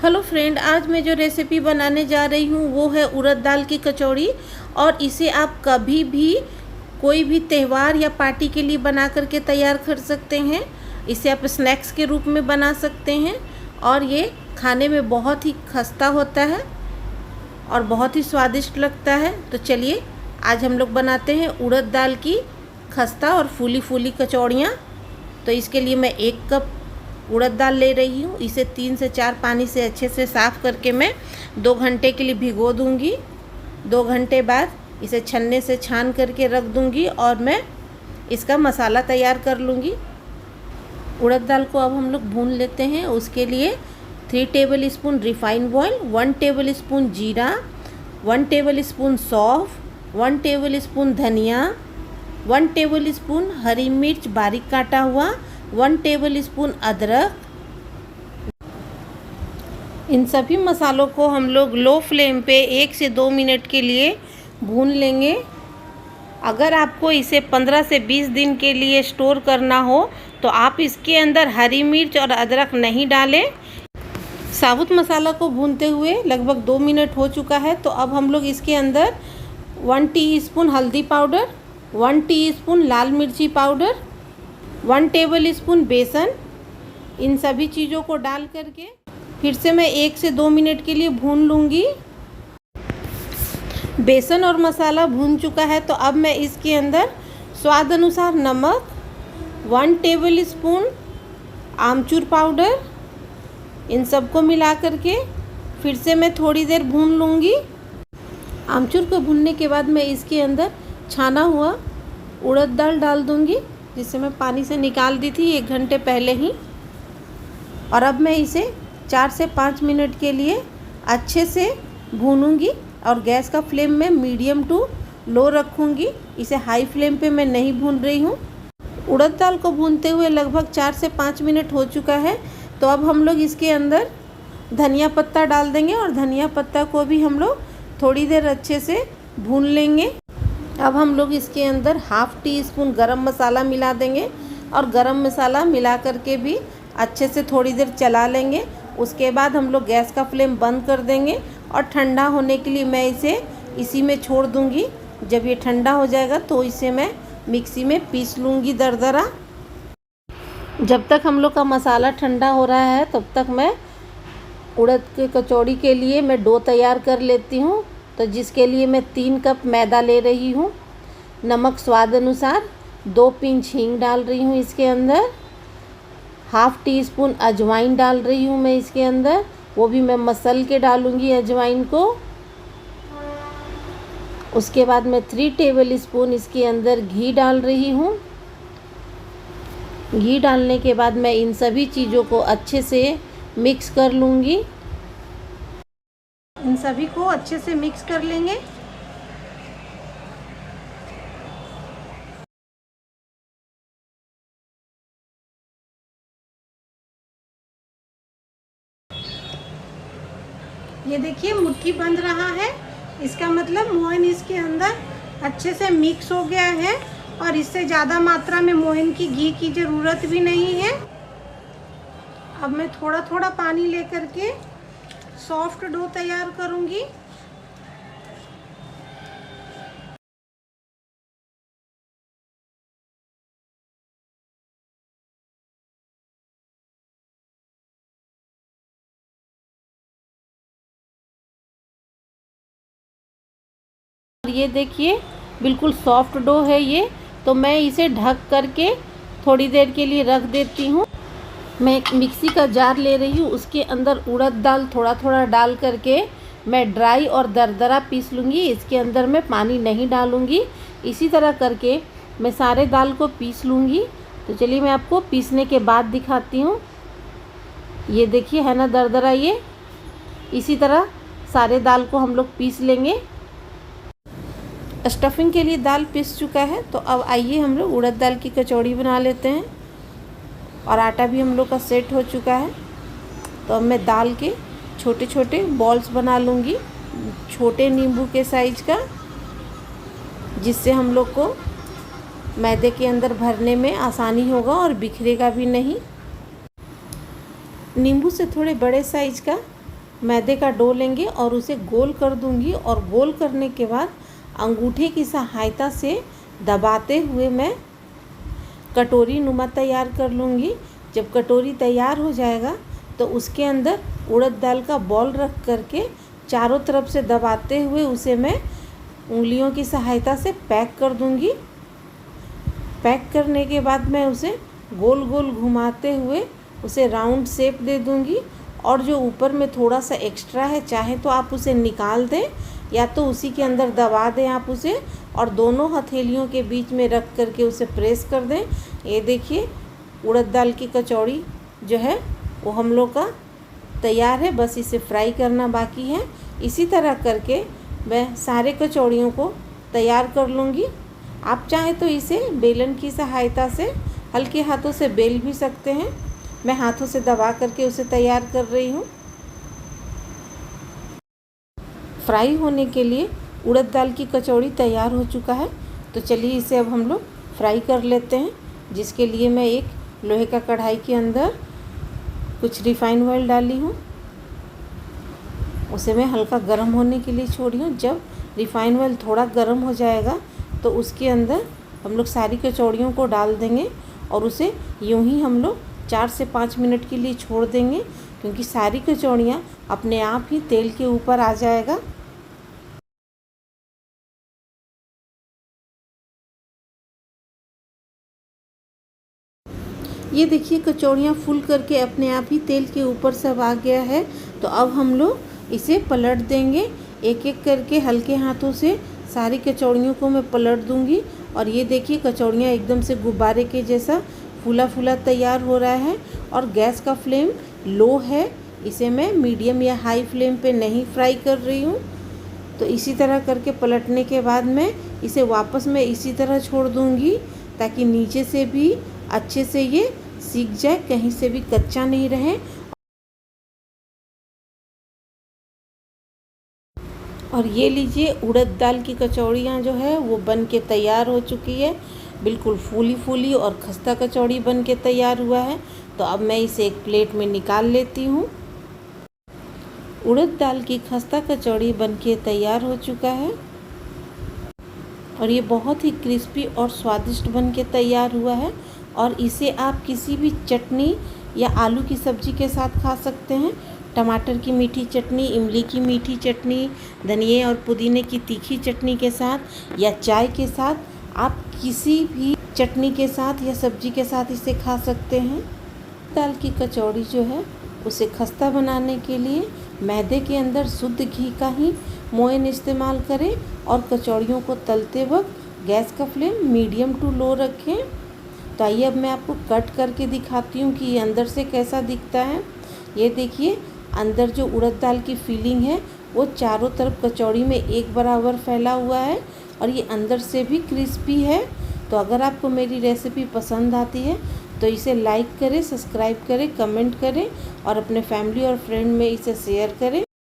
Hello friend, आज मैं जो रेसिपी बनाने जा रही हूँ वो है उड़द दाल की कचौड़ी। और इसे आप कभी भी कोई भी त्यौहार या पार्टी के लिए बना करके तैयार कर सकते हैं। इसे आप स्नैक्स के रूप में बना सकते हैं और ये खाने में बहुत ही खस्ता होता है और बहुत ही स्वादिष्ट लगता है। तो चलिए आज हम लोग बनाते हैं उड़द दाल की खस्ता और फूली फूली कचौड़ियाँ। तो इसके लिए मैं 1 कप उड़द दाल ले रही हूँ। इसे 3 से 4 पानी से अच्छे से साफ़ करके मैं 2 घंटे के लिए भिगो दूँगी। 2 घंटे बाद इसे छन्ने से छान करके रख दूँगी और मैं इसका मसाला तैयार कर लूँगी। उड़द दाल को अब हम लोग भून लेते हैं। उसके लिए 3 table spoon refined oil, 1 table spoon जीरा, 1 टेबल स्पून सौंफ, 1 टेबल स्पून धनिया, 1 टेबल स्पून हरी मिर्च बारीक काटा हुआ, 1 टेबल स्पून अदरक। इन सभी मसालों को हम लोग लो फ्लेम पे 1 से 2 मिनट के लिए भून लेंगे। अगर आपको इसे 15 से 20 दिन के लिए स्टोर करना हो तो आप इसके अंदर हरी मिर्च और अदरक नहीं डालें। साबुत मसाला को भूनते हुए लगभग 2 मिनट हो चुका है। तो अब हम लोग इसके अंदर 1 टीस्पून हल्दी पाउडर, 1 टीस्पून लाल मिर्ची पाउडर, 1 टेबल स्पून बेसन, इन सभी चीज़ों को डाल करके फिर से मैं 1 से 2 मिनट के लिए भून लूँगी। बेसन और मसाला भून चुका है तो अब मैं इसके अंदर स्वाद अनुसार नमक, 1 टेबल स्पून आमचूर पाउडर, इन सबको मिला करके फिर से मैं थोड़ी देर भून लूँगी। आमचूर को भूनने के बाद मैं इसके अंदर छाना हुआ उड़द दाल डाल दूँगी, जिसे मैं पानी से निकाल दी थी 1 घंटे पहले ही। और अब मैं इसे 4 से 5 मिनट के लिए अच्छे से भूनूंगी और गैस का फ्लेम में मीडियम टू लो रखूंगी। इसे हाई फ्लेम पे मैं नहीं भून रही हूँ। उड़द दाल को भूनते हुए लगभग 4 से 5 मिनट हो चुका है। तो अब हम लोग इसके अंदर धनिया पत्ता डाल देंगे और धनिया पत्ता को भी हम लोग थोड़ी देर अच्छे से भून लेंगे। अब हम लोग इसके अंदर 1/2 टीस्पून गरम मसाला मिला देंगे और गरम मसाला मिला करके भी अच्छे से थोड़ी देर चला लेंगे। उसके बाद हम लोग गैस का फ्लेम बंद कर देंगे और ठंडा होने के लिए मैं इसे इसी में छोड़ दूंगी। जब ये ठंडा हो जाएगा तो इसे मैं मिक्सी में पीस लूँगी दरदरा। जब तक हम लोग का मसाला ठंडा हो रहा है तब तक मैं उड़द के कचौड़ी के लिए मैं डो तैयार कर लेती हूँ। तो जिसके लिए मैं 3 कप मैदा ले रही हूँ, नमक स्वाद अनुसार, 2 पिंच हींग डाल रही हूँ इसके अंदर, 1/2 टीस्पून अजवाइन डाल रही हूँ मैं इसके अंदर, वो भी मैं मसल के डालूँगी अजवाइन को। उसके बाद मैं 3 टेबल स्पून इसके अंदर घी डाल रही हूँ। घी डालने के बाद मैं इन सभी चीज़ों को अच्छे से मिक्स कर लूँगी। इन सभी को अच्छे से मिक्स कर लेंगे। ये देखिए मुट्ठी बंध रहा है, इसका मतलब मोहन इसके अंदर अच्छे से मिक्स हो गया है और इससे ज़्यादा मात्रा में मोहन की घी की ज़रूरत भी नहीं है। अब मैं थोड़ा थोड़ा पानी लेकर के सॉफ्ट डो तैयार करूँगी। ये देखिए बिल्कुल सॉफ्ट डो है ये। तो मैं इसे ढक करके थोड़ी देर के लिए रख देती हूँ। मैं एक मिक्सी का जार ले रही हूँ, उसके अंदर उड़द दाल थोड़ा थोड़ा डाल करके मैं ड्राई और दरदरा पीस लूँगी। इसके अंदर मैं पानी नहीं डालूँगी। इसी तरह करके मैं सारे दाल को पीस लूँगी। तो चलिए मैं आपको पीसने के बाद दिखाती हूँ। ये देखिए है ना दरदरा ये। इसी तरह सारे दाल को हम लोग पीस लेंगे। स्टफिंग के लिए दाल पिस चुका है। तो अब आइए हम लोग उड़द दाल की कचौड़ी बना लेते हैं। और आटा भी हम लोग का सेट हो चुका है। तो अब मैं दाल के छोटे छोटे बॉल्स बना लूँगी, छोटे नींबू के साइज का, जिससे हम लोग को मैदे के अंदर भरने में आसानी होगा और बिखरेगा भी नहीं। नींबू से थोड़े बड़े साइज का मैदे का डो लेंगे और उसे गोल कर दूंगी और गोल करने के बाद अंगूठे की सहायता से दबाते हुए मैं कटोरी नुमा तैयार कर लूँगी। जब कटोरी तैयार हो जाएगा तो उसके अंदर उड़द दाल का बॉल रख करके चारों तरफ से दबाते हुए उसे मैं उंगलियों की सहायता से पैक कर दूँगी। पैक करने के बाद मैं उसे गोल गोल घुमाते हुए उसे राउंड शेप दे दूँगी और जो ऊपर में थोड़ा सा एक्स्ट्रा है चाहे तो आप उसे निकाल दें या तो उसी के अंदर दबा दें आप उसे और दोनों हथेलियों के बीच में रख करके उसे प्रेस कर दें। ये देखिए उड़द दाल की कचौड़ी जो है वो हम लोग का तैयार है, बस इसे फ्राई करना बाकी है। इसी तरह करके मैं सारे कचौड़ियों को तैयार कर लूँगी। आप चाहें तो इसे बेलन की सहायता से हल्के हाथों से बेल भी सकते हैं। मैं हाथों से दबा करके उसे तैयार कर रही हूँ। फ्राई होने के लिए उड़द दाल की कचौड़ी तैयार हो चुका है, तो चलिए इसे अब हम लोग फ्राई कर लेते हैं। जिसके लिए मैं एक लोहे का कढ़ाई के अंदर कुछ रिफाइंड ऑयल डाली हूँ, उसे मैं हल्का गर्म होने के लिए छोड़ी हूँ। जब रिफाइंड ऑयल थोड़ा गर्म हो जाएगा तो उसके अंदर हम लोग सारी कचौड़ियों को डाल देंगे और उसे यूं ही हम लोग 4 से 5 मिनट के लिए छोड़ देंगे, क्योंकि सारी कचौड़ियाँ अपने आप ही तेल के ऊपर आ जाएगा। ये देखिए कचौड़ियाँ फूल करके अपने आप ही तेल के ऊपर सब आ गया है। तो अब हम लोग इसे पलट देंगे। एक एक करके हल्के हाथों से सारी कचौड़ियों को मैं पलट दूंगी और ये देखिए कचौड़ियाँ एकदम से गुब्बारे के जैसा फूला फूला तैयार हो रहा है। और गैस का फ्लेम लो है, इसे मैं मीडियम या हाई फ्लेम पे नहीं फ्राई कर रही हूँ। तो इसी तरह करके पलटने के बाद मैं इसे वापस मैं इसी तरह छोड़ दूँगी ताकि नीचे से भी अच्छे से ये सीख जाए, कहीं से भी कच्चा नहीं रहे। और ये लीजिए उड़द दाल की कचौड़ियाँ जो है वो बन के तैयार हो चुकी है। बिल्कुल फूली फूली और खस्ता कचौड़ी बन के तैयार हुआ है। तो अब मैं इसे एक प्लेट में निकाल लेती हूँ। उड़द दाल की खस्ता कचौड़ी बन के तैयार हो चुका है और ये बहुत ही क्रिस्पी और स्वादिष्ट बन के तैयार हुआ है। और इसे आप किसी भी चटनी या आलू की सब्ज़ी के साथ खा सकते हैं। टमाटर की मीठी चटनी, इमली की मीठी चटनी, धनिए और पुदीने की तीखी चटनी के साथ या चाय के साथ, आप किसी भी चटनी के साथ या सब्ज़ी के साथ इसे खा सकते हैं। दाल की कचौड़ी जो है उसे खस्ता बनाने के लिए मैदे के अंदर शुद्ध घी का ही मोयन इस्तेमाल करें और कचौड़ियों को तलते वक्त गैस का फ्लेम मीडियम टू लो रखें। तो आइए अब मैं आपको कट करके दिखाती हूँ कि ये अंदर से कैसा दिखता है। ये देखिए अंदर जो उड़द दाल की फीलिंग है वो चारों तरफ कचौड़ी में एक बराबर फैला हुआ है और ये अंदर से भी क्रिस्पी है। तो अगर आपको मेरी रेसिपी पसंद आती है तो इसे लाइक करें, सब्सक्राइब करें, कमेंट करें और अपने फैमिली और फ्रेंड में इसे शेयर करें।